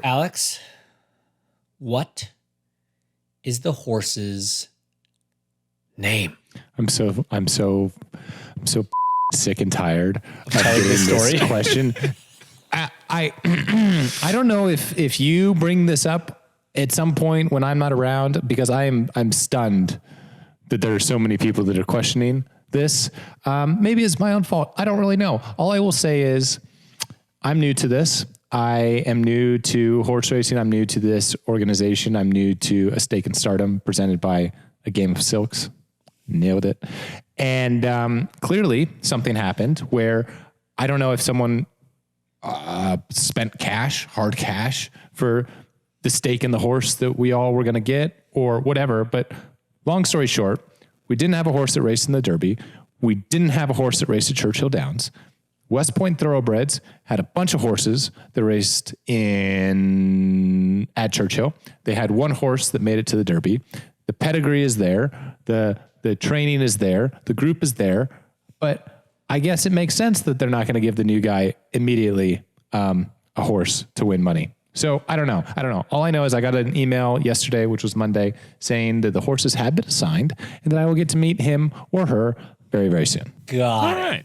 Alex, what is the horse's name? I'm so sick and tired of getting this question. I don't know if you bring this up at some point when I'm not around, because I'm stunned that there are so many people that are questioning this. Maybe it's my own fault. I don't really know. All I will say is I'm new to this. I am new to horse racing. I'm new to this organization. I'm new to A Stake in Stardom presented by A Game of Silks. Nailed it. And clearly something happened where I don't know if someone spent cash, hard cash, for the stake in the horse that we all were going to get or whatever. But long story short, we didn't have a horse that raced in the Derby. We didn't have a horse that raced at Churchill Downs. West Point Thoroughbreds had a bunch of horses that raced at Churchill. They had one horse that made it to the Derby. The pedigree is there. The training is there. The group is there. But I guess it makes sense that they're not going to give the new guy immediately a horse to win money. So I don't know. All I know is I got an email yesterday, which was Monday, saying that the horses have been assigned and that I will get to meet him or her very, very soon. Got it.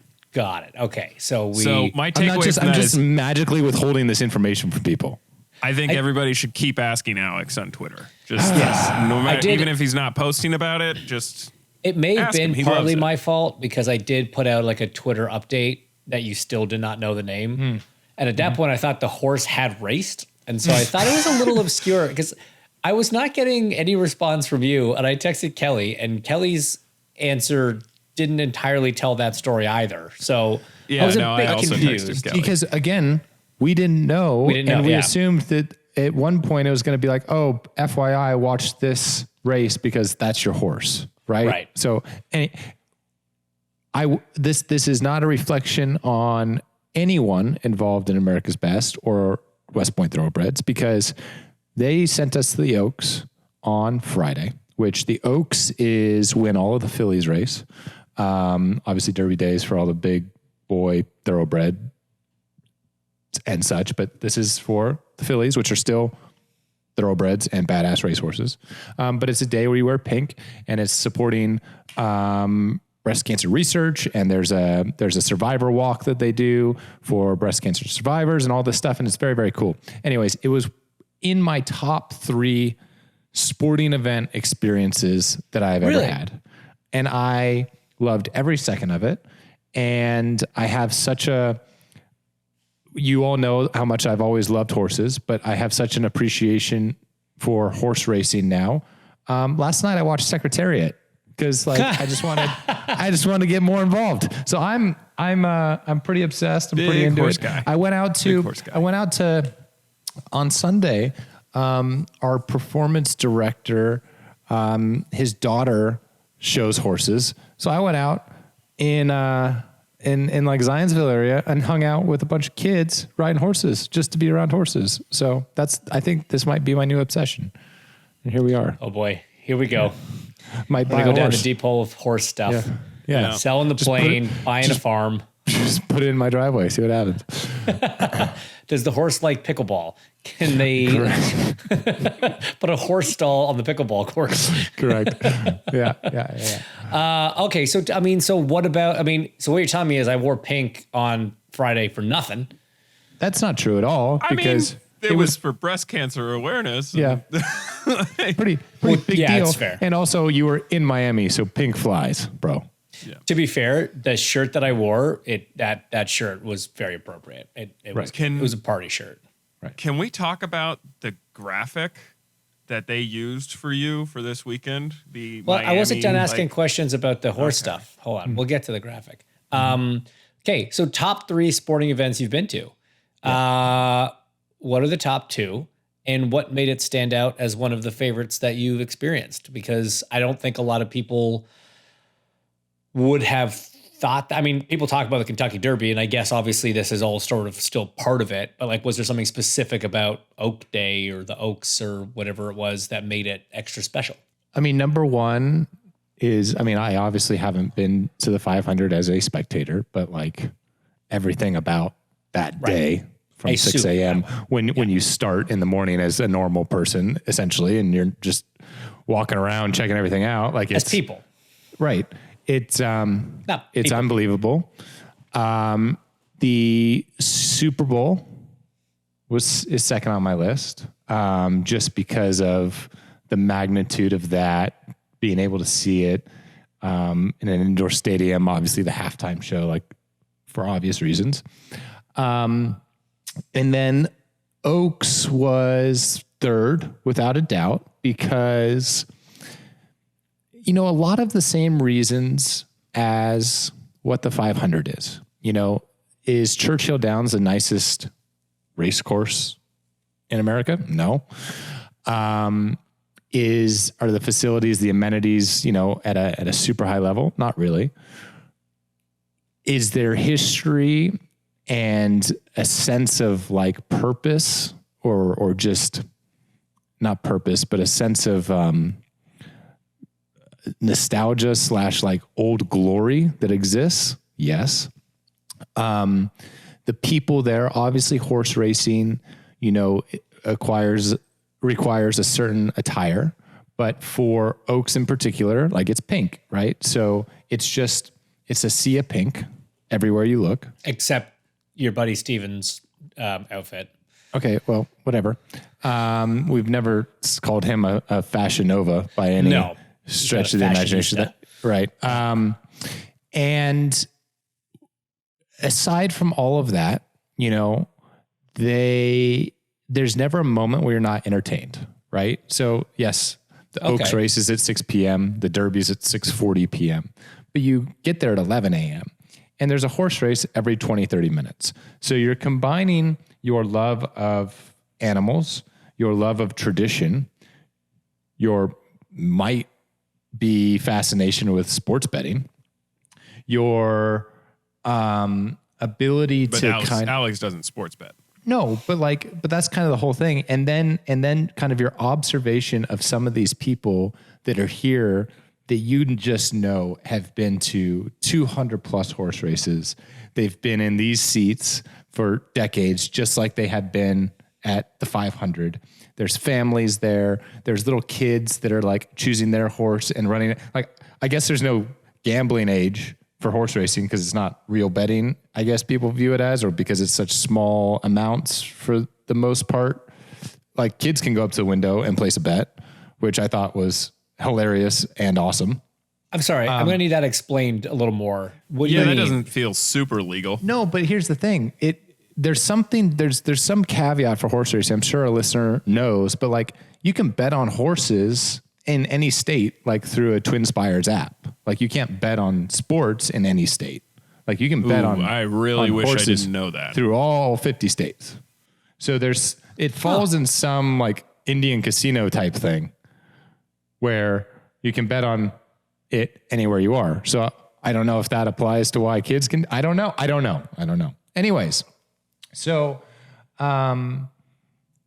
Okay. So my takeaway I'm just magically withholding this information from people. I think everybody should keep asking Alex on Twitter. Just no matter, even if he's not posting about it, just it may have been partly my fault because I did put out like a Twitter update that you still did not know the name. And at that point I thought the horse had raced. And so I thought it was a little obscure because I was not getting any response from you. And I texted Kelly, and Kelly's answer didn't entirely tell that story either. So I was a bit confused. Because again, we didn't know. And we assumed that at one point it was going to be like, oh, FYI, watch this race because that's your horse. Right. So this is not a reflection on anyone involved in America's Best or West Point Thoroughbreds, because they sent us the Oaks on Friday, which the Oaks is when all of the fillies race. Obviously Derby days for all the big boy thoroughbred and such, but this is for the fillies, which are still thoroughbreds and badass racehorses. But it's a day where you wear pink, and it's supporting breast cancer research. And there's a survivor walk that they do for breast cancer survivors and all this stuff. And it's very, very cool. Anyways, it was in my top 3 sporting event experiences that I've ever had. And I loved every second of it. And I have you all know how much I've always loved horses, but I have such an appreciation for horse racing now. Last night I watched Secretariat because I just wanted to get more involved. So I'm pretty obsessed. I'm pretty into it. Guy. I went out to on Sunday. Our performance director, his daughter shows horses. So I went out in like Zionsville area and hung out with a bunch of kids riding horses just to be around horses. So I think this might be my new obsession. And here we are. Oh boy, here we go. Might buy go down the deep hole of horse stuff. Yeah. Selling the plane, buying a farm. Just put it in my driveway, see what happens. Does the horse like pickleball? Can they put a horse stall on the pickleball course? Correct. Yeah. Okay. So what you're telling me is I wore pink on Friday for nothing. That's not true at all. Because it was for breast cancer awareness. Yeah. pretty big deal. That's fair. And also you were in Miami, so pink flies, bro. Yeah. To be fair, the shirt that I wore, that shirt was very appropriate. It was a party shirt. Right. Can we talk about the graphic that they used for you for this weekend? I wasn't done asking questions about the horse stuff. Hold on. We'll get to the graphic. Okay. So top 3 sporting events you've been to. What are the top 2? And what made it stand out as one of the favorites that you've experienced? Because I don't think a lot of people would have thought, people talk about the Kentucky Derby, and I guess obviously this is all sort of still part of it, but was there something specific about Oak Day or the Oaks or whatever it was that made it extra special? Number one is, I obviously haven't been to the 500 as a spectator, but everything about that day from 6 a.m. when you start in the morning as a normal person, essentially, and you're just walking around checking everything out. Like it's people. Right. It's people. Unbelievable. The Super Bowl is second on my list, just because of the magnitude of that, being able to see it in an indoor stadium, obviously the halftime show, like for obvious reasons. And then Oaks was third without a doubt, because, a lot of the same reasons as what the 500 is. Is Churchill Downs the nicest race course in America? No. Are the facilities, the amenities, at a super high level? Not really. Is there history and a sense of like purpose or just not purpose, but a sense of nostalgia / like old glory that exists? Yes. The people there, obviously horse racing, requires a certain attire, but for Oaks in particular, like it's pink, right? So it's a sea of pink everywhere you look. Except your buddy Steven's outfit. Okay, well, whatever. We've never called him a Fashion Nova by any stretch of the imagination. Right. And aside from all of that, there's never a moment where you're not entertained, right? So yes, the Oaks race is at 6 p.m. The Derby's at 6:40 p.m. But you get there at 11 a.m. and there's a horse race every 20, 30 minutes. So you're combining your love of animals, your love of tradition, your might be fascination with sports betting, your ability but to Alex doesn't sports bet. No, but that's kind of the whole thing. And then kind of your observation of some of these people that are here that you just know have been to 200 plus horse races. They've been in these seats for decades, just like they had been at the 500. There's families there. There's little kids that are like choosing their horse and running it. Like, I guess there's no gambling age for horse racing because it's not real betting, I guess people view it as, or because it's such small amounts for the most part. Like kids can go up to the window and place a bet, which I thought was hilarious and awesome. I'm sorry. I'm going to need that explained a little more. What do you mean? That doesn't feel super legal. No, but here's the thing. There's some caveat for horse racing. I'm sure a listener knows, but like you can bet on horses in any state, like through a Twin Spires app. Like you can't bet on sports in any state. Like you can bet on. I really wish I didn't know that. Through all 50 states. So it falls in some like Indian casino type thing where you can bet on it anywhere you are. So I don't know if that applies to why kids can. I don't know. Anyways, so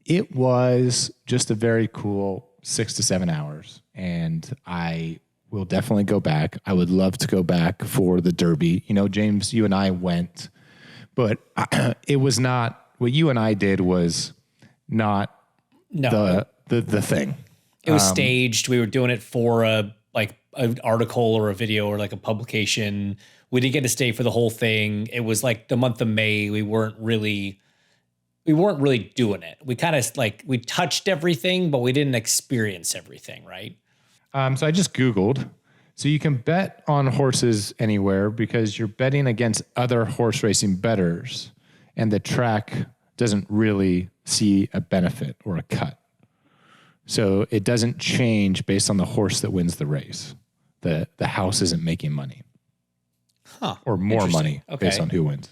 it was just a very cool 6 to 7 hours, and I will definitely go back. I would love to go back for the Derby. James, you and I went, but it was not what you and I did was not the thing. It was staged. We were doing it for an article or a video or like a publication. We didn't get to stay for the whole thing. It was like the month of May. We weren't really doing it. We kind of we touched everything, but we didn't experience everything, right? So I just Googled. So you can bet on horses anywhere because you're betting against other horse racing bettors, and the track doesn't really see a benefit or a cut. So it doesn't change based on the horse that wins the race. The house isn't making money. Or more money based on who wins.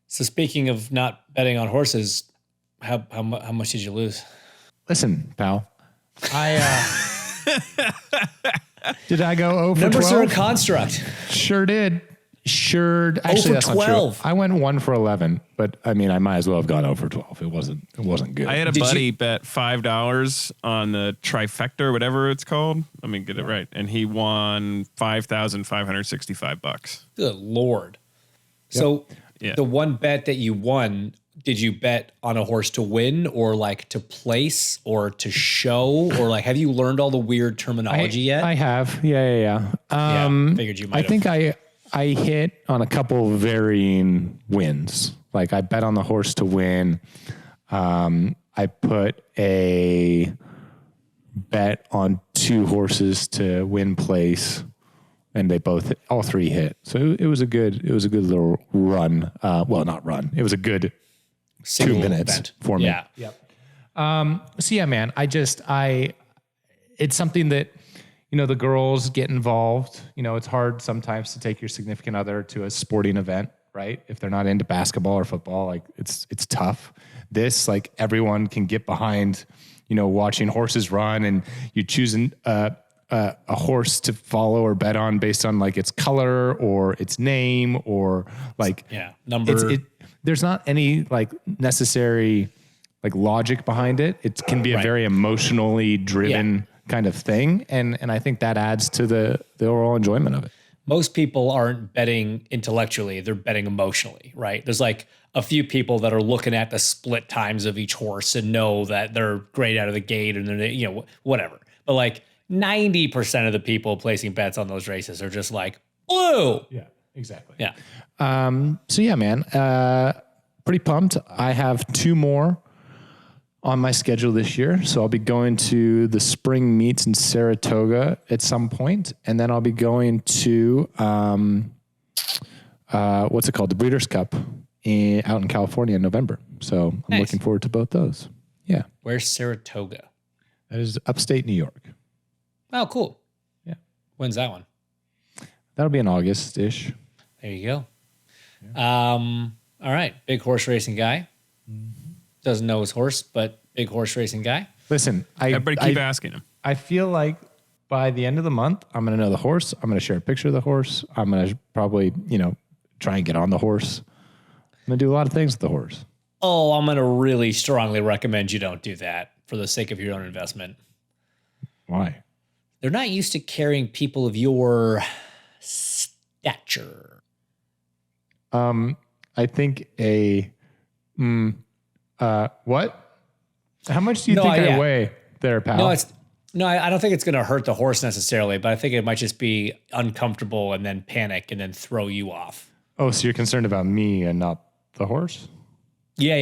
So speaking of not betting on horses, how much did you lose? Listen, pal, did I go 0 for 12? Numbers are a construct. Sure did. Actually, that's 12. Not true. I went 1 for 11, but I mean, I might as well have gone 0 for 12. It wasn't good. I had a buddy bet $5 on the trifecta or whatever it's called. Let me get it right, and he won $5,565. Good Lord! Yep. So the one bet that you won, did you bet on a horse to win or like to place or to show or like have you learned all the weird terminology yet? I have. Yeah. Figured you might. I think I hit on a couple varying wins. Like I bet on the horse to win. I put a bet on 2 horses to win place, and they all 3 hit. So it was a good little run. Well, not run. It was a good single 2 minutes event for me. Yeah. Yep. So yeah, man, it's something that, the girls get involved. It's hard sometimes to take your significant other to a sporting event, right? If they're not into basketball or football, like it's tough. This, like everyone can get behind, watching horses run, and you choosing a horse to follow or bet on based on like its color or its name or like number. There's not any like necessary like logic behind it. It can be a very emotionally driven kind of thing. And I think that adds to the overall enjoyment of it. Most people aren't betting intellectually, they're betting emotionally, right? There's like a few people that are looking at the split times of each horse and know that they're great out of the gate and they're, whatever. But like 90% of the people placing bets on those races are just like, blue. Yeah, exactly. Yeah. So yeah, man, pretty pumped. I have 2 more on my schedule this year. So I'll be going to the spring meets in Saratoga at some point. And then I'll be going to, what's it called? The Breeders' Cup out in California in November. So I'm looking forward to both those. Yeah. Where's Saratoga? That is upstate New York. Oh, cool. Yeah. When's that one? That'll be in August-ish. There you go. Yeah. All right. Big horse racing guy. Doesn't know his horse, but big horse racing guy. Listen, everybody keep asking him. I feel like by the end of the month, I'm going to know the horse. I'm going to share a picture of the horse. I'm going to probably, try and get on the horse. I'm going to do a lot of things with the horse. Oh, I'm going to really strongly recommend you don't do that for the sake of your own investment. Why? They're not used to carrying people of your stature. I think what? How much do you think I weigh there, pal? No, I don't think it's going to hurt the horse necessarily, but I think it might just be uncomfortable and then panic and then throw you off. Oh, so you're concerned about me and not the horse? Yeah.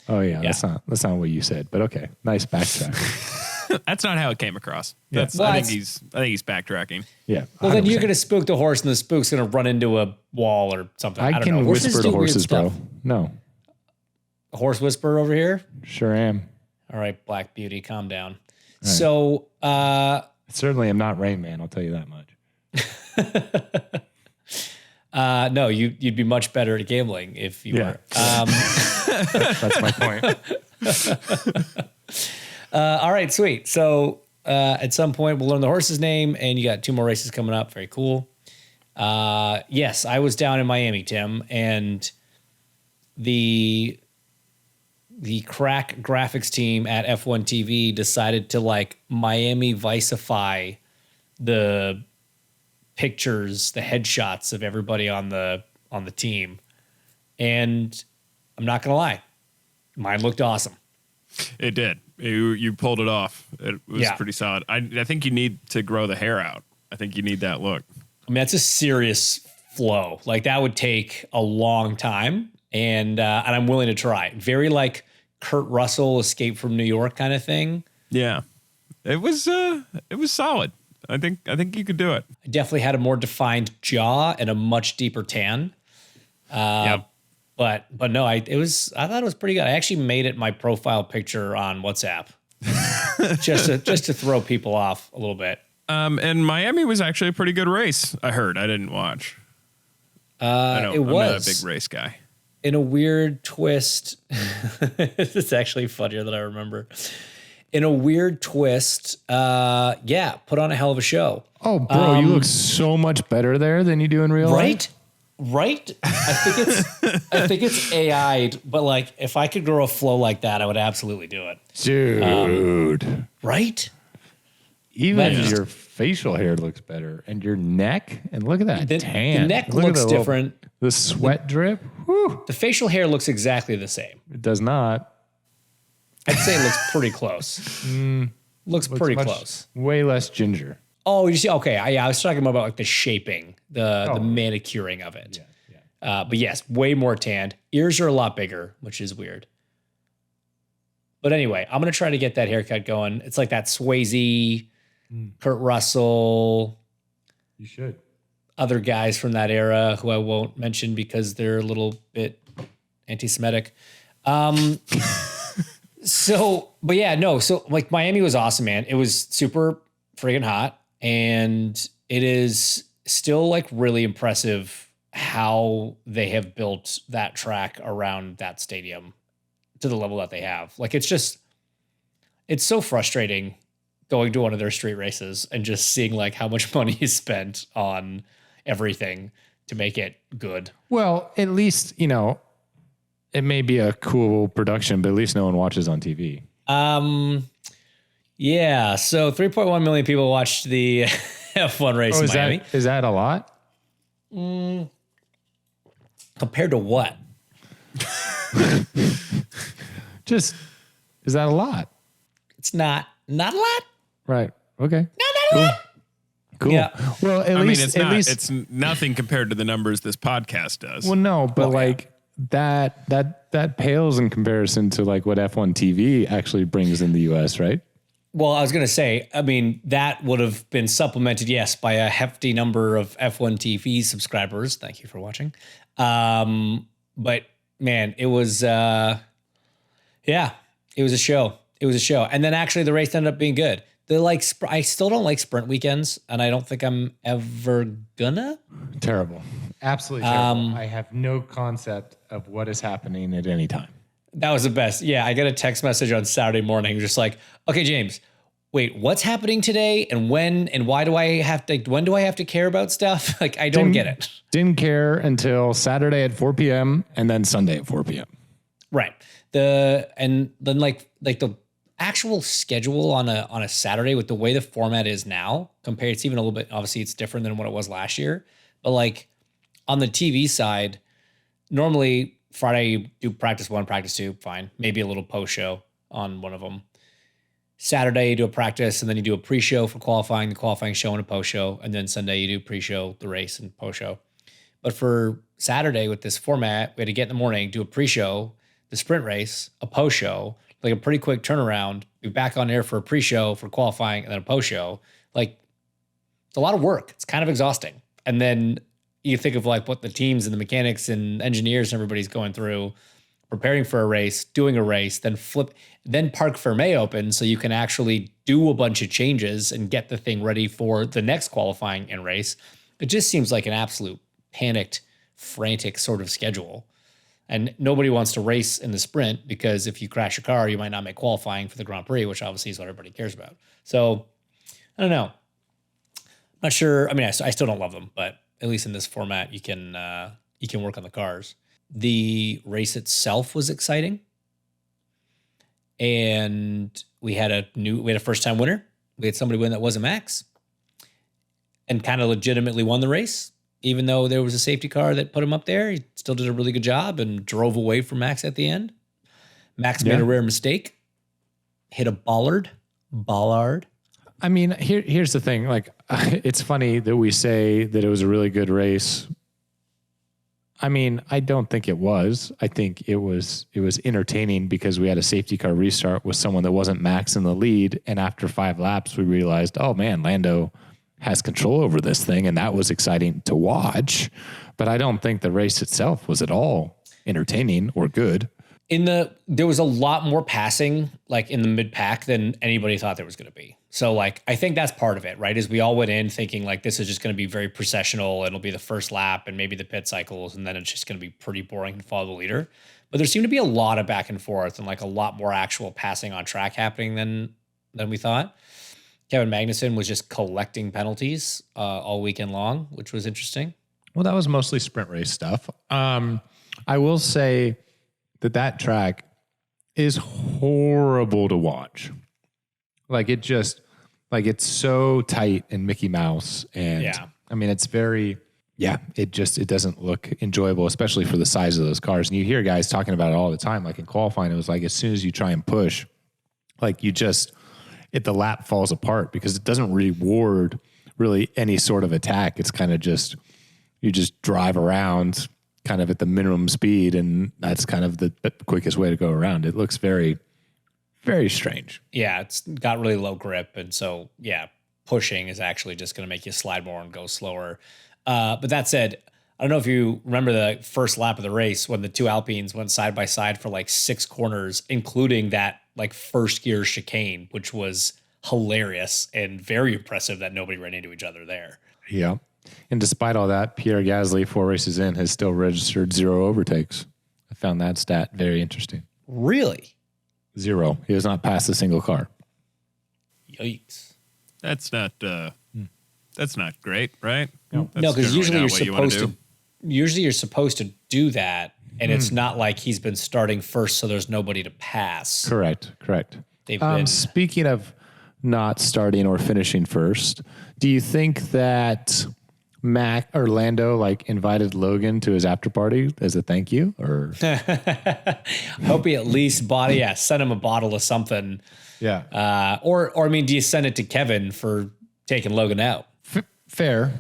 Oh yeah, that's not what you said, but okay. Nice backtrack. That's not how it came across. Yeah. I think he's backtracking. Yeah. Well, 100%. Then you're going to spook the horse and the spook's going to run into a wall or something. I don't know. Whisper to horses, bro. No. A horse whisperer over here? Sure am. All right, Black Beauty, calm down. Right. So, certainly am not Rain Man, I'll tell you that much. No, you'd be much better at gambling if you were. That's my point. All right, sweet. So at some point we'll learn the horse's name, and you got 2 more races coming up. Very cool. Yes, I was down in Miami, Tim, and the crack graphics team at F1 TV decided to like Miami Viceify the pictures, the headshots of everybody on the team. And I'm not going to lie, mine looked awesome. It did. You pulled it off. It was pretty solid. I think you need to grow the hair out. I think you need that look. I mean, that's a serious flow. Like that would take a long time, and I'm willing to try. Very like Kurt Russell, Escape from New York kind of thing. Yeah, it was solid. I think you could do it. I definitely had a more defined jaw and a much deeper tan. But no, I thought it was pretty good. I actually made it my profile picture on WhatsApp just to throw people off a little bit. And Miami was actually a pretty good race. I heard. I didn't watch. I'm not a big race guy. In a weird twist, it's actually funnier than I remember. In a weird twist, put on a hell of a show. Oh, bro, you look so much better there than you do in real life. Right? I think it's AI'd, but like if I could grow a flow like that, I would absolutely do it. Dude. Right? Even your facial hair looks better, and your neck. And look at that tan. The neck looks different. The sweat drip. Whew. The facial hair looks exactly the same. It does not. I'd say it looks pretty close. Looks pretty close. Way less ginger. Oh, you see? Okay, I was talking about like the shaping, the manicuring of it. Yeah. But yes, way more tanned. Ears are a lot bigger, which is weird. But anyway, I'm going to try to get that haircut going. It's like that Swayze, Kurt Russell. You should. Other guys from that era who I won't mention because they're a little bit anti-Semitic. So like Miami was awesome, man. It was super friggin' hot. And it is still like really impressive how they have built that track around that stadium to the level that they have. Like, it's so frustrating going to one of their street races and just seeing like how much money is spent on everything to make it good. Well, at least, it may be a cool production, but at least no one watches on TV. Yeah. So 3.1 million people watched the F1 race in Miami. Is that a lot? Compared to what? Is that a lot? It's not a lot. Right. Okay. Not a lot. Cool. Yeah. Well, at least it's nothing compared to the numbers this podcast does. Well, no, but that pales in comparison to like what F1 TV actually brings in the US, right? Well, I was going to say, I mean, that would have been supplemented, yes, by a hefty number of F1 TV subscribers. Thank you for watching. But man, it was, it was a show. It was a show. And then actually the race ended up being good. I still don't like sprint weekends, and I don't think I'm ever gonna. Terrible. Absolutely terrible. I have no concept of what is happening at any time. That was the best. Yeah, I got a text message on Saturday morning, just like, okay, James, wait, what's happening today, and when, and why do I have to? When do I have to care about stuff? Like, I don't get it. Didn't care until Saturday at 4 p.m. and then Sunday at 4 p.m. Right. And then like the actual schedule on a Saturday with the way the format is now, compared, it's even a little bit, obviously it's different than what it was last year, but like on the TV side, normally Friday you do practice 1, practice 2, fine. Maybe a little post show on one of them. Saturday you do a practice, and then you do a pre-show for qualifying, the qualifying show and a post show. And then Sunday you do pre-show, the race, and post show. But for Saturday with this format, we had to get in the morning, do a pre-show, the sprint race, a post show, like a pretty quick turnaround, be back on air for a pre-show, for qualifying, and then a post-show. Like, it's a lot of work. It's kind of exhausting. And then you think of like what the teams and the mechanics and engineers and everybody's going through, preparing for a race, doing a race, then Parc Fermé opens so you can actually do a bunch of changes and get the thing ready for the next qualifying and race. It just seems like an absolute panicked, frantic sort of schedule. And nobody wants to race in the sprint because if you crash your car, you might not make qualifying for the Grand Prix, which obviously is what everybody cares about. So I don't know. I'm not sure. I mean, I still don't love them, but at least in this format, you can work on the cars. The race itself was exciting, and we had a first time winner. We had somebody win that wasn't Max, and kind of legitimately won the race. Even though there was a safety car that put him up there, he still did a really good job and drove away from Max at the end. Max made a rare mistake, hit a bollard. I mean, here's the thing. Like, it's funny that we say that it was a really good race. I mean, I don't think it was. I think it was entertaining because we had a safety car restart with someone that wasn't Max in the lead. And after 5 laps, we realized, oh man, Lando has control over this thing, and that was exciting to watch. But I don't think the race itself was at all entertaining or good. There was a lot more passing like in the mid-pack than anybody thought there was going to be. So like, I think that's part of it, right? Is we all went in thinking like this is just going to be very processional. It'll be the first lap and maybe the pit cycles, and then it's just going to be pretty boring to follow the leader. But there seemed to be a lot of back and forth and like a lot more actual passing on track happening than we thought. Kevin Magnussen was just collecting penalties all weekend long, which was interesting. Well, that was mostly sprint race stuff. I will say that track is horrible to watch. Like, it just, Like it's so tight and Mickey Mouse. And I mean, it's very, it doesn't look enjoyable, especially for the size of those cars. And you hear guys talking about it all the time. Like in qualifying, it was like, as soon as you try and push, like the lap falls apart because it doesn't reward really any sort of attack. It's kind of just, you just drive around kind of at the minimum speed, and that's kind of the quickest way to go around. It looks very, very strange. Yeah, it's got really low grip, and so pushing is actually just going to make you slide more and go slower. But that said, I don't know if you remember the first lap of the race when the two Alpines went side by side for like 6 corners, including that like first gear chicane, which was hilarious and very impressive that nobody ran into each other there. Yeah. And despite all that, Pierre Gasly, 4 races in, has still registered 0 overtakes. I found that stat very interesting. Really? 0. He has not passed a single car. Yikes. That's not great, right? No, because usually you're supposed to do that, and it's not like he's been starting first, so there's nobody to pass. Correct. They've been. Speaking of not starting or finishing first, do you think that Mac or Lando like invited Logan to his after party as a thank you? Or hope he at least send him a bottle of something. Yeah. Or I mean, do you send it to Kevin for taking Logan out? Fair.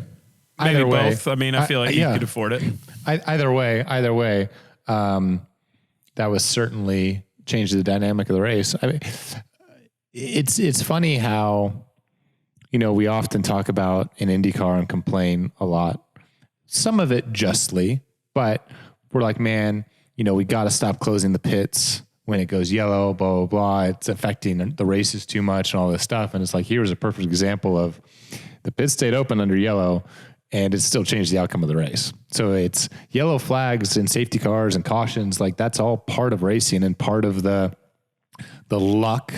Maybe either way, both. I mean, I feel like he could afford it. Either way, that was certainly changed the dynamic of the race. I mean, it's funny how, we often talk about an IndyCar and complain a lot, some of it justly, but we're like, man, we got to stop closing the pits when it goes yellow, blah, blah, blah. It's affecting the races too much and all this stuff. And it's like, here's a perfect example of the pit stayed open under yellow and it still changed the outcome of the race. So it's yellow flags and safety cars and cautions. Like that's all part of racing and part of the luck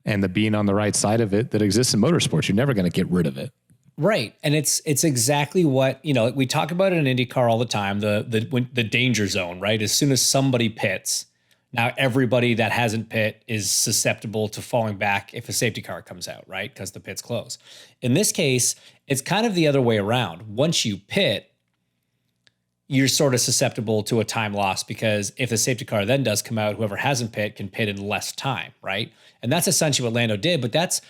and the being on the right side of it that exists in motorsports. You're never going to get rid of it. Right. And it's exactly what, we talk about it in IndyCar all the time, the danger zone, right? As soon as somebody pits, now everybody that hasn't pit is susceptible to falling back if a safety car comes out, right? Because the pit's close. In this case, it's kind of the other way around. Once you pit, you're sort of susceptible to a time loss because if the safety car then does come out, whoever hasn't pit can pit in less time, right? And that's essentially what Lando did, but that's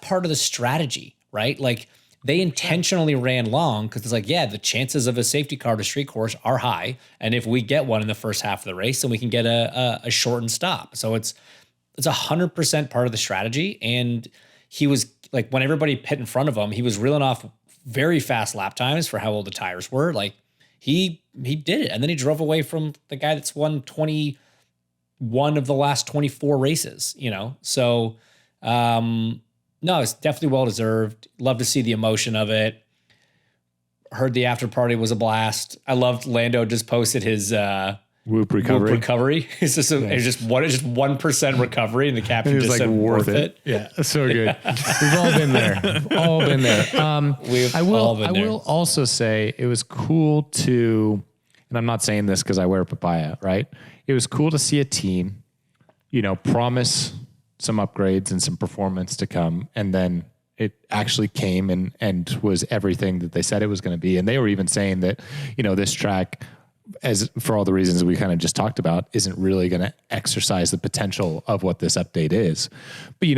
part of the strategy, right? Like they intentionally ran long because it's like, the chances of a safety car to street course are high. And if we get one in the first half of the race, then we can get a shortened stop. So it's 100% part of the strategy. And he was like, when everybody pit in front of him, he was reeling off very fast lap times for how old the tires were. Like he did it. And then he drove away from the guy that's won 21 of the last 24 races, So, no, it's definitely well-deserved. Love to see the emotion of it. Heard the after party was a blast. I loved Lando just posted his Whoop recovery. It's just 1% recovery, and the caption just said worth it. Yeah, so good. We've all been there. I will also say it was cool to, and I'm not saying this because I wear papaya, right? It was cool to see a team, promise some upgrades and some performance to come, and then it actually came and was everything that they said it was going to be. And they were even saying that, this track, as for all the reasons we kind of just talked about, isn't really going to exercise the potential of what this update is. But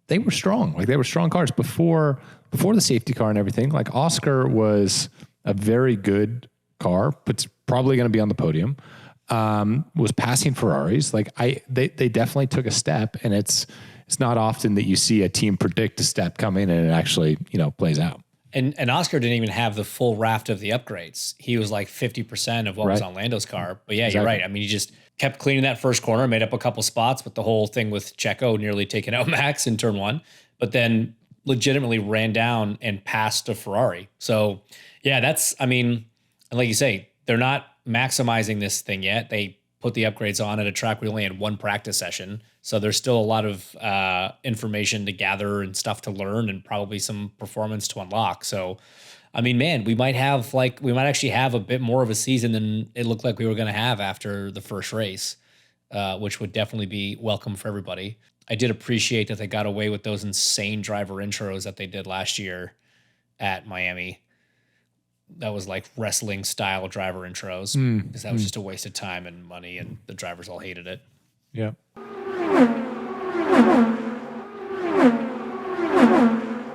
they were strong. Like they were strong cars before the safety car and everything. Like Oscar was a very good car, but probably going to be on the podium. Was passing Ferraris. Like they definitely took a step, and it's not often that you see a team predict a step coming and it actually, plays out. And Oscar didn't even have the full raft of the upgrades. He was like 50% of what was on Lando's car. But yeah, exactly. You're right. I mean, he just kept cleaning that first corner, made up a couple spots with the whole thing with Checo nearly taking out Max in turn 1, but then legitimately ran down and passed a Ferrari. So yeah, and like you say, they're not maximizing this thing yet. They put the upgrades on at a track we only had 1 practice session. So there's still a lot of information to gather and stuff to learn and probably some performance to unlock. So, man, we might actually have a bit more of a season than it looked like we were going to have after the first race. which would definitely be welcome for everybody. I did appreciate that they got away with those insane driver intros that they did last year at Miami. That was like wrestling style driver intros because that was just a waste of time and money, and the drivers all hated it. Yeah.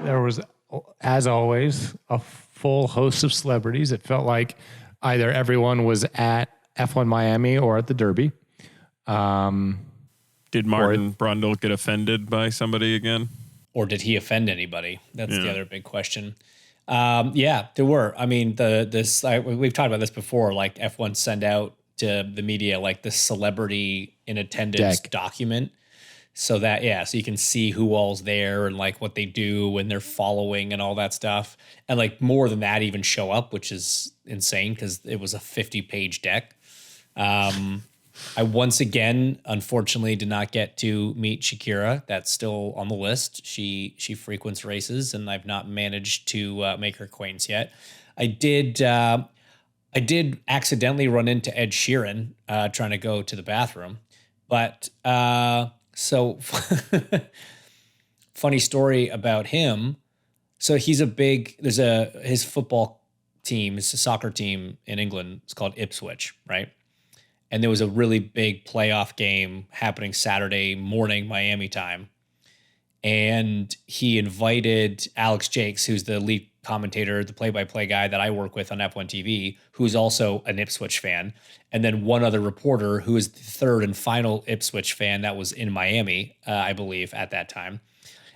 There was, as always, a full host of celebrities. It felt like either everyone was at F1 Miami or at the Derby. Did Martin Brundle get offended by somebody again? Or did he offend anybody? That's the other big question. Yeah, there were. I mean, we've talked about this before. Like F1 send out to the media like the celebrity in attendance document, so that so you can see who all's there and like what they do when they're following and all that stuff. And like more than that even show up, which is insane because it was a 50-page deck. I once again, unfortunately, did not get to meet Shakira. That's still on the list. She frequents races, and I've not managed to make her acquaintance yet. I did accidentally run into Ed Sheeran trying to go to the bathroom, but so funny story about him. So he's his football team, his soccer team in England. It's called Ipswich, right? And there was a really big playoff game happening Saturday morning, Miami time. And he invited Alex Jakes, who's the lead commentator, the play-by-play guy that I work with on F1 TV, who's also an Ipswich fan. And then one other reporter who is the third and final Ipswich fan that was in Miami, I believe, at that time.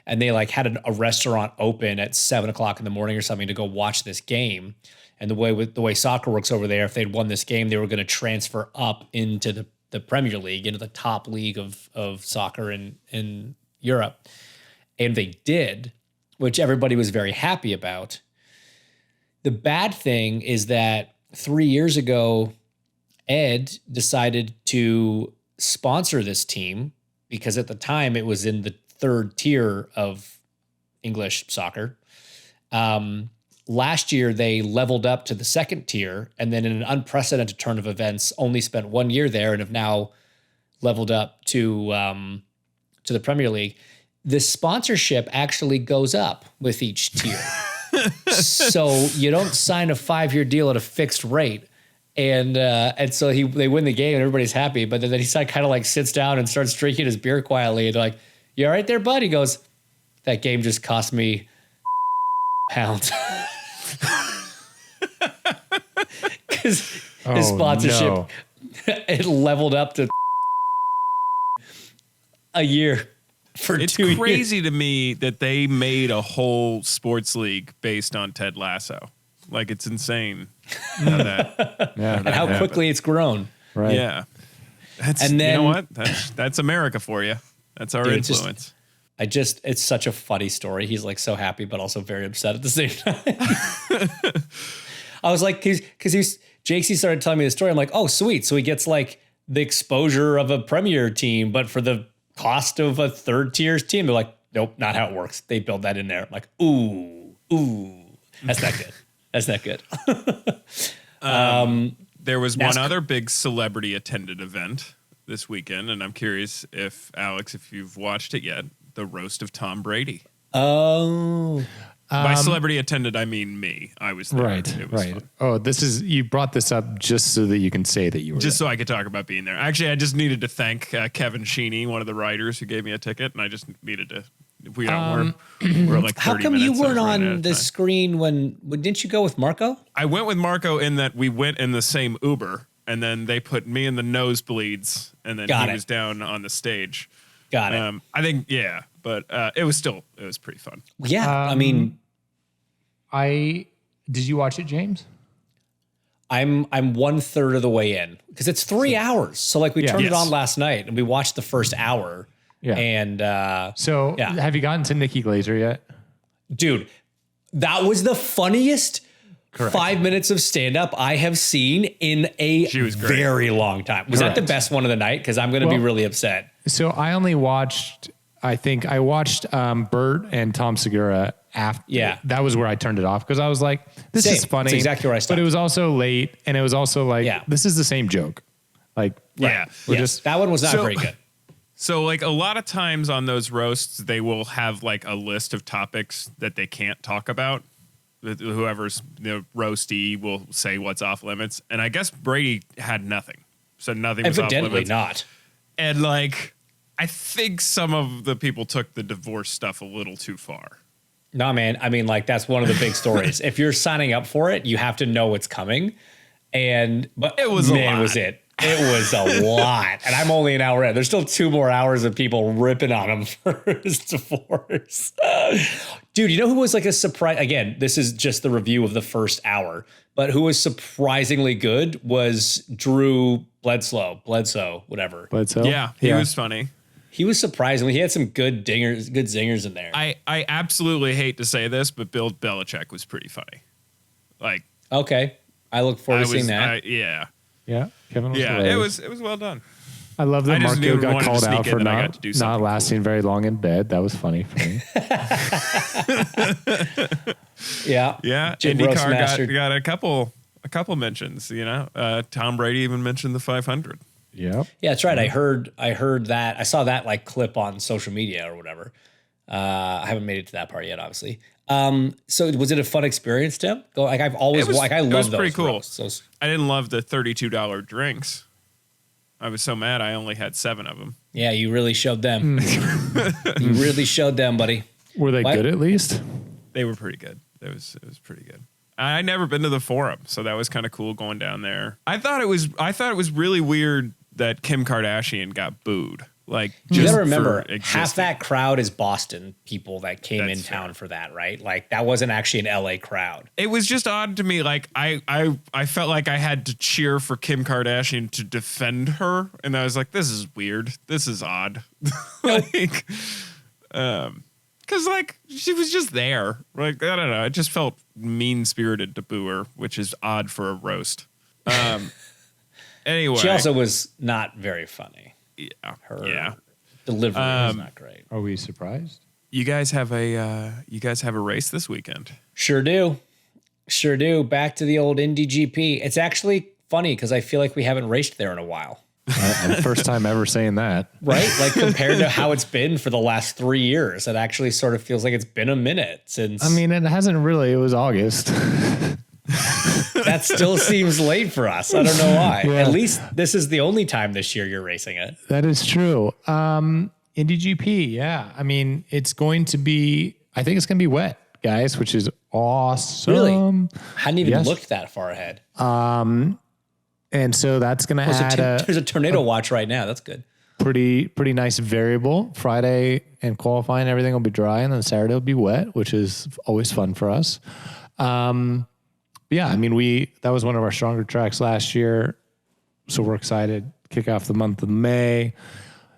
And they like had a restaurant open at 7:00 in the morning or something to go watch this game. And the way soccer works over there, if they'd won this game, they were going to transfer up into the Premier League, into the top league of soccer in Europe. And they did, which everybody was very happy about. The bad thing is that 3 years ago, Ed decided to sponsor this team because at the time it was in the third tier of English soccer. Last year, they leveled up to the second tier, and then in an unprecedented turn of events, only spent 1 year there and have now leveled up to the Premier League. The sponsorship actually goes up with each tier. So you don't sign a 5-year deal at a fixed rate. And so they win the game and everybody's happy. But then he kind of like sits down and starts drinking his beer quietly. And they're like, "You all right there, bud?" He goes, "That game just cost me pounds." Because his sponsorship, it leveled up to a year for 2 years. It's crazy to me that they made a whole sports league based on Ted Lasso. Like, it's insane. And how quickly it's grown. Right. Yeah. You know what? That's America for you. That's our influence. It's such a funny story. He's like so happy, but also very upset at the same time. I was like, because JC started telling me the story. I'm like, oh, sweet. So he gets like the exposure of a premier team, but for the cost of a third tier team. They're like, nope, not how it works. They build that in there. I'm like, ooh, that's not good. That's not good. There was one other big celebrity attended event this weekend, and I'm curious if, Alex, if you've watched it yet, the roast of Tom Brady. Oh. By celebrity attended, I mean me. I was there. Right, It was right. fun. Oh, you brought this up just so that you can say that you were Just there. so I could talk about being there. Actually, I just needed to thank Kevin Sheeney, one of the writers who gave me a ticket, and I just needed to. We're like 30 How come minutes. you weren't on the screen when didn't you go with Marco? I went with Marco in that we went in the same Uber, and then they put me in the nosebleeds, and then he was down on the stage. Got it. I think, but it was pretty fun. Yeah, I mean, did you watch it, James? I'm 1/3 of the way in because it's 3 hours. So like we turned it on last night and we watched the first hour. Yeah. And have you gotten to Nikki Glaser yet? Dude, that was the funniest 5 minutes of stand-up I have seen in a very long time. Was that the best one of the night? Because I'm going to be really upset. So I only watched, Bert and Tom Segura after. Yeah. That was where I turned it off because I was like, this is funny. That's exactly where I stopped. But it was also late and it was also like, this is the same joke. Like, Yeah. That one was not very good. So like a lot of times on those roasts, they will have like a list of topics that they can't talk about. Whoever's the roasty will say what's off limits. And I guess Brady had nothing. So nothing was off limits. Evidently not. And like, I think some of the people took the divorce stuff a little too far. No, man. I mean, like, that's one of the big stories. If you're signing up for it, you have to know what's coming. But it was a lot. Was it? It was a lot. And I'm only an hour in. There's still 2 more hours of people ripping on him for his divorce. Dude, you know who was like a surprise? Again, this is just the review of the first hour, but who was surprisingly good was Drew Bledsoe, whatever. Bledsoe? Yeah, he was funny. He was surprisingly, he had some good zingers in there. I absolutely hate to say this, but Bill Belichick was pretty funny. Like, okay. I look forward to seeing that. Yeah. Yeah. Kevin was hilarious. It was well done. I love that Marco got called out for not lasting very long in bed. That was funny for me. Yeah. IndyCar got a couple mentions, you know. Tom Brady even mentioned the 500. Yep. Yeah, that's right. I heard that. I saw that like clip on social media or whatever. I haven't made it to that part yet, obviously. So was it a fun experience, Tim? I love those. Pretty cool. Roasts. I didn't love the $32 drinks. I was so mad. I only had 7 of them. Yeah, you really showed them. You really showed them, buddy. Were they good at least? They were pretty good. It was pretty good. I'd never been to the Forum, so that was kind of cool going down there. I thought it was really weird that Kim Kardashian got booed. Like, you gotta remember, half that crowd is Boston people that came in town for that, right? Like, that wasn't actually an LA crowd. It was just odd to me. Like, I felt like I had to cheer for Kim Kardashian to defend her, and I was like, this is weird. This is odd. Like, because like she was just there. Like, I don't know. It just felt mean spirited to boo her, which is odd for a roast. Anyway, she also was not very funny. Yeah, her delivery was not great. Are we surprised? You guys have a race this weekend. Sure do. Back to the old Indy GP. It's actually funny because I feel like we haven't raced there in a while. First time ever saying that. Right? Like, compared to how it's been for the last 3 years, it actually sort of feels like it's been a minute since. I mean, it hasn't really. It was August. That still seems late for us. I don't know why. Yeah. At least this is the only time this year you're racing it. That is true. Indy GP, yeah. I mean, I think it's going to be wet, guys, which is awesome. Really? Hadn't even looked that far ahead. And so that's going to add there's a tornado watch right now. That's good. Pretty nice variable. Friday and qualifying, everything will be dry, and then Saturday will be wet, which is always fun for us. Yeah, I mean, that was one of our stronger tracks last year, so we're excited. Kick off the month of May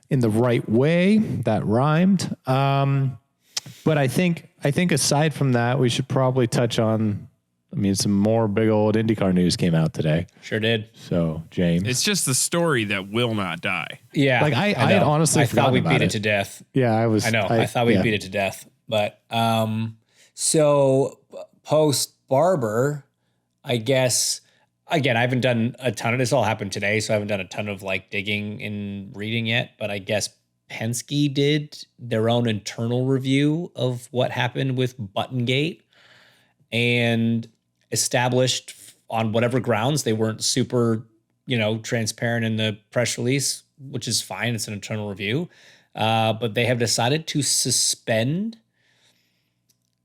in the right way. That rhymed. But I think aside from that, we should probably touch on. I mean, some more big old IndyCar news came out today. Sure did. So, James, it's just the story that will not die. Yeah, like I had honestly thought we beat it to death. Yeah, I know. I thought we beat it to death, but so post Barber. I guess, again, I haven't done a ton of this. All happened today, so I haven't done a ton of like digging and reading yet. But I guess Penske did their own internal review of what happened with Buttongate and established on whatever grounds they weren't super, transparent in the press release, which is fine. It's an internal review. But they have decided to suspend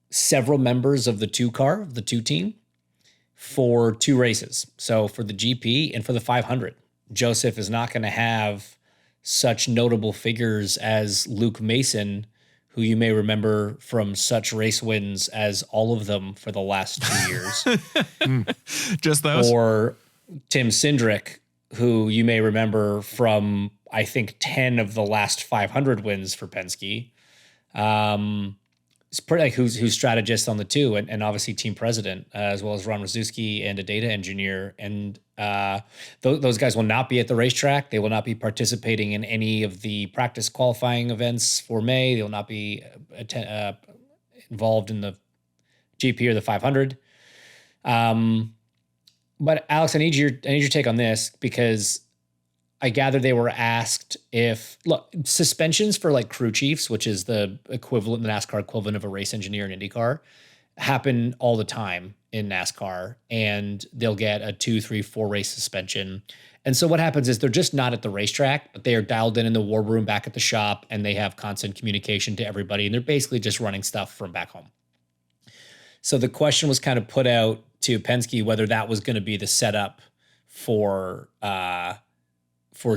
several members of the two team, for 2 races. So for the GP and for the 500, Joseph is not going to have such notable figures as Luke Mason, who you may remember from such race wins as all of them for the last 2 years. Just those? Or Tim Cindric, who you may remember from, I think, 10 of the last 500 wins for Penske. It's pretty like who's strategist on the 2 and obviously team president, as well as Ron Rzuski and a data engineer. And those guys will not be at the racetrack. They will not be participating in any of the practice qualifying events for May. They will not be involved in the GP or the 500. But Alex, I need your take on this, because I gather they were asked if, look, suspensions for like crew chiefs, which is the equivalent, the NASCAR equivalent of a race engineer in IndyCar, happen all the time in NASCAR, and they'll get a 2, 3, 4 race suspension. And so what happens is they're just not at the racetrack, but they are dialed in the war room back at the shop, and they have constant communication to everybody. And they're basically just running stuff from back home. So the question was kind of put out to Penske whether that was going to be the setup for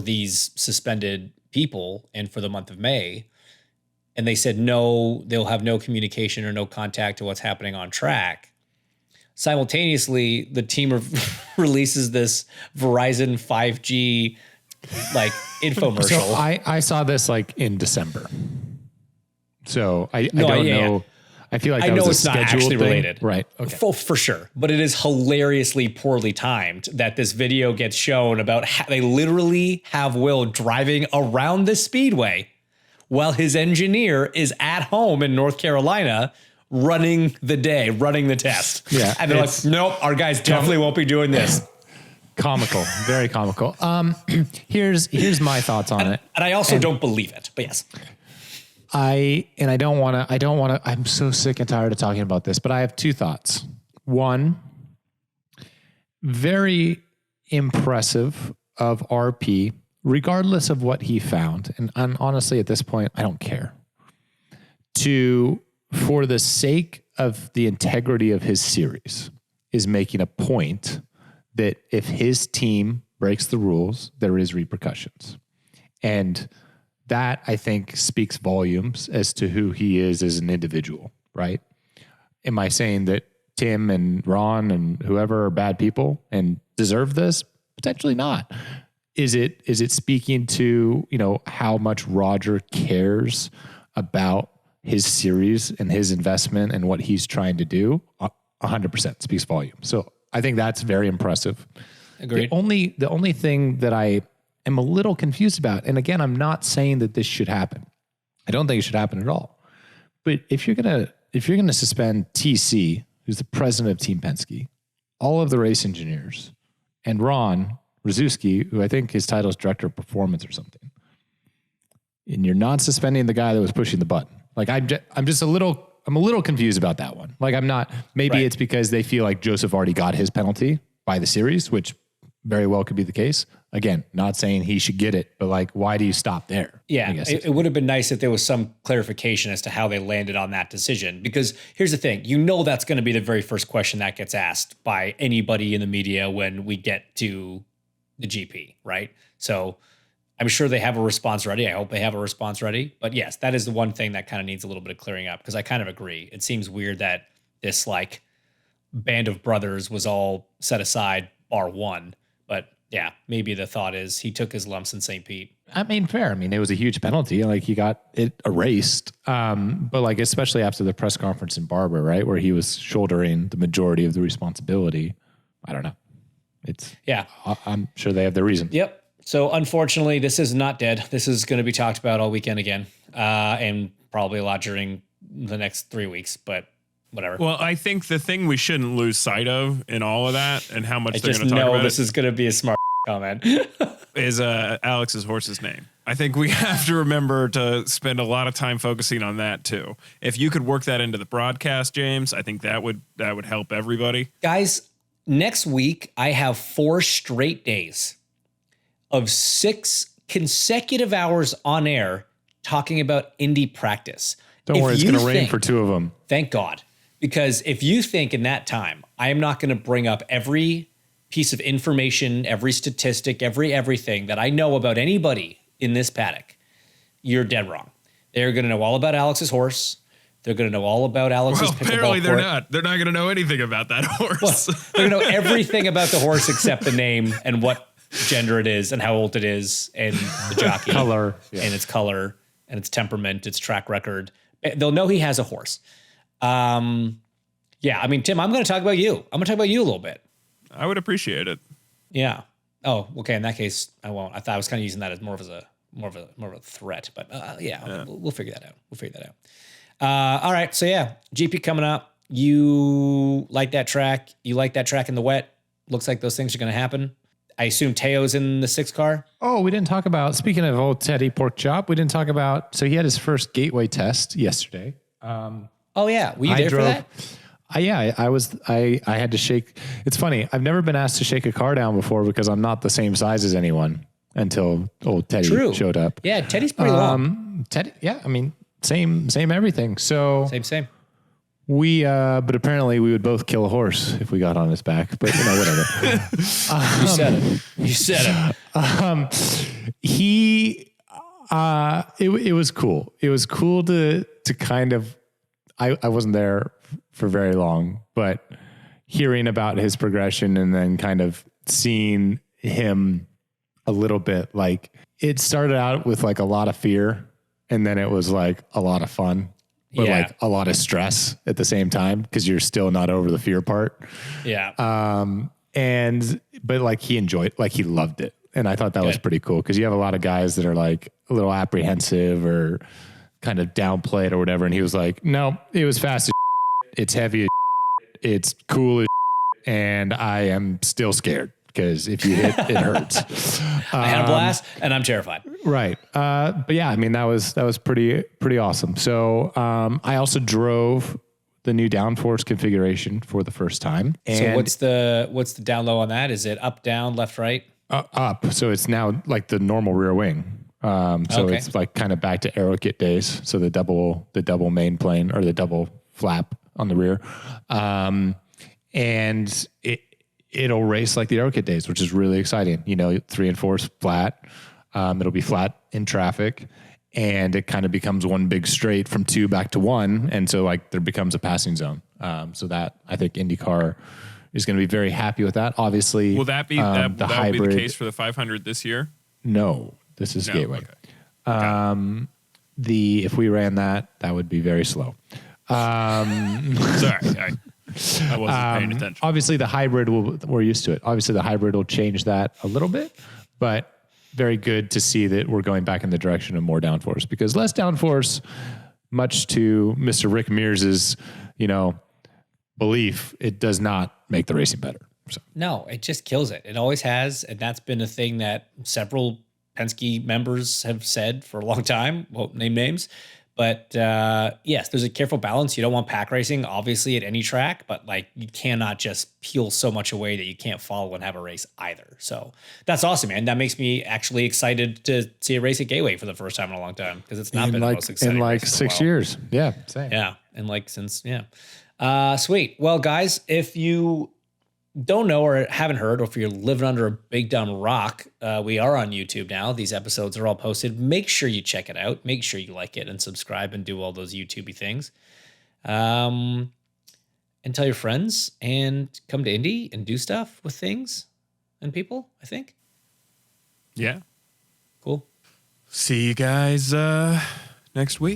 these suspended people and for the month of May. And they said, no, they'll have no communication or no contact to what's happening on track. Simultaneously, the team releases this Verizon 5G like infomercial. So I saw this like in December. So I don't know. Yeah. I feel like that was it's not actually related. Right. Okay. For sure. But it is hilariously poorly timed that this video gets shown about how they literally have Will driving around the speedway while his engineer is at home in North Carolina running the test. Yeah. And they're like, nope, our guys definitely won't be doing this. Comical. Very comical. Here's my thoughts on it. And I also don't believe it, but yes. I don't want to, I'm so sick and tired of talking about this, but I have two thoughts. One, very impressive of RP, regardless of what he found. And honestly, at this point, I don't care. For the sake of the integrity of his series, is making a point that if his team breaks the rules, there is repercussions. And that, I think, speaks volumes as to who he is as an individual, right? Am I saying that Tim and Ron and whoever are bad people and deserve this? Potentially not. Is it speaking to, how much Roger cares about his series and his investment and what he's trying to do? 100% speaks volumes. So I think that's very impressive. Agreed. The only thing that I am a little confused about, and again, I'm not saying that this should happen. I don't think it should happen at all. But if you're gonna suspend TC, who's the president of Team Penske, all of the race engineers, and Ron Rzuski, who I think his title is director of performance or something, and you're not suspending the guy that was pushing the button. Like I'm a little confused about that one. Like I'm not. Maybe It's because they feel like Joseph already got his penalty by the series, which very well could be the case. Again, not saying he should get it, but like, why do you stop there? Yeah, it would have been nice if there was some clarification as to how they landed on that decision. Because here's the thing, that's going to be the very first question that gets asked by anybody in the media when we get to the GP, right? So I'm sure they have a response ready. I hope they have a response ready. But yes, that is the one thing that kind of needs a little bit of clearing up, because I kind of agree. It seems weird that this like band of brothers was all set aside bar one. But yeah, maybe the thought is he took his lumps in St. Pete. I mean, fair. I mean, it was a huge penalty. Like he got it erased. But like, especially after the press conference in Barber, right, where he was shouldering the majority of the responsibility. I don't know. I'm sure they have their reason. Yep. So unfortunately, this is not dead. This is going to be talked about all weekend again, and probably a lot during the next 3 weeks, but whatever. Well, I think the thing we shouldn't lose sight of in all of that and how much they're going to talk about this is going to be a smart comment is Alex's horse's name. I think we have to remember to spend a lot of time focusing on that too. If you could work that into the broadcast, James, I think that would help everybody. Guys, next week I have 4 straight days of 6 consecutive hours on air talking about Indy practice. Don't worry, it's going to rain for 2 of them. Thank God. Because if you think in that time, I am not going to bring up every piece of information, every statistic, everything that I know about anybody in this paddock, you're dead wrong. They're going to know all about Alex's horse. They're going to know all about Alex's pickleball apparently they're court. not. They're not going to know anything about that horse. Well, they're going to know everything about the horse except the name and what gender it is and how old it is and the jockey. Color. And its color and its temperament, its track record. They'll know he has a horse. Yeah, I mean, Tim, I'm going to talk about you. I'm going to talk about you a little bit. I would appreciate it. Yeah. Oh, okay. In that case, I won't. I thought I was kind of using that as more of a threat, but yeah. We'll figure that out. All right. So yeah, GP coming up. You like that track? You like that track in the wet? Looks like those things are going to happen. I assume Teo's in the 6 car. Oh, we didn't talk about, speaking of old Teddy Porkchop, we didn't talk about, so he had his first gateway test yesterday. Oh yeah. Were you there for that? I had to shake. It's funny. I've never been asked to shake a car down before because I'm not the same size as anyone until old Teddy showed up. Yeah. Teddy's pretty long. Teddy. Yeah. I mean, same everything. So Same. we, but apparently we would both kill a horse if we got on his back, but whatever. You said it. It was cool. It was cool to kind of, I wasn't there for very long, but hearing about his progression and then kind of seeing him a little bit, like it started out with like a lot of fear and then it was like a lot of fun, but like a lot of stress at the same time because you're still not over the fear part. Yeah. But like he enjoyed, like he loved it. And I thought that was pretty cool because you have a lot of guys that are like a little apprehensive or kind of downplay it or whatever. And he was like, no, it was fast as it's heavy as it's cool as and I am still scared because if you hit, it hurts. I had a blast and I'm terrified. Right. But yeah, I mean, that was pretty awesome. So I also drove the new downforce configuration for the first time. And so what's the down low on that? Is it up, down, left, right? Up. So it's now like the normal rear wing. It's like kind of back to aero kit days. So the double main plane or the double flap on the rear. And it'll race like the aero kit days, which is really exciting. 3 and 4 is flat. It'll be flat in traffic and it kind of becomes one big straight from 2 back to 1. And so like there becomes a passing zone. So that I think IndyCar is going to be very happy with that. Obviously, will that be the hybrid be the case for the 500 this year? No, this is Gateway. Okay. If we ran that would be very slow. Sorry, I wasn't paying attention. Obviously, the hybrid we're used to it. Obviously, the hybrid will change that a little bit, but very good to see that we're going back in the direction of more downforce because less downforce, much to Mr. Rick Mears's, belief, it does not make the racing better. So. No, it just kills it. It always has. And that's been a thing that several Penske members have said for a long time. Won't name names. But yes, there's a careful balance. You don't want pack racing, obviously, at any track, but like you cannot just peel so much away that you can't follow and have a race either. So that's awesome, man. That makes me actually excited to see a race at Gateway for the first time in a long time because it's not been the most exciting in like 6 years. Yeah, same. Yeah, and like since sweet. Well, guys, if you don't know or haven't heard, or if you're living under a big dumb rock, we are on YouTube now. These episodes are all posted. Make sure you check it out. Make sure you like it and subscribe and do all those YouTubey things. And tell your friends and come to Indy and do stuff with things and people, I think. Yeah. Cool. See you guys next week.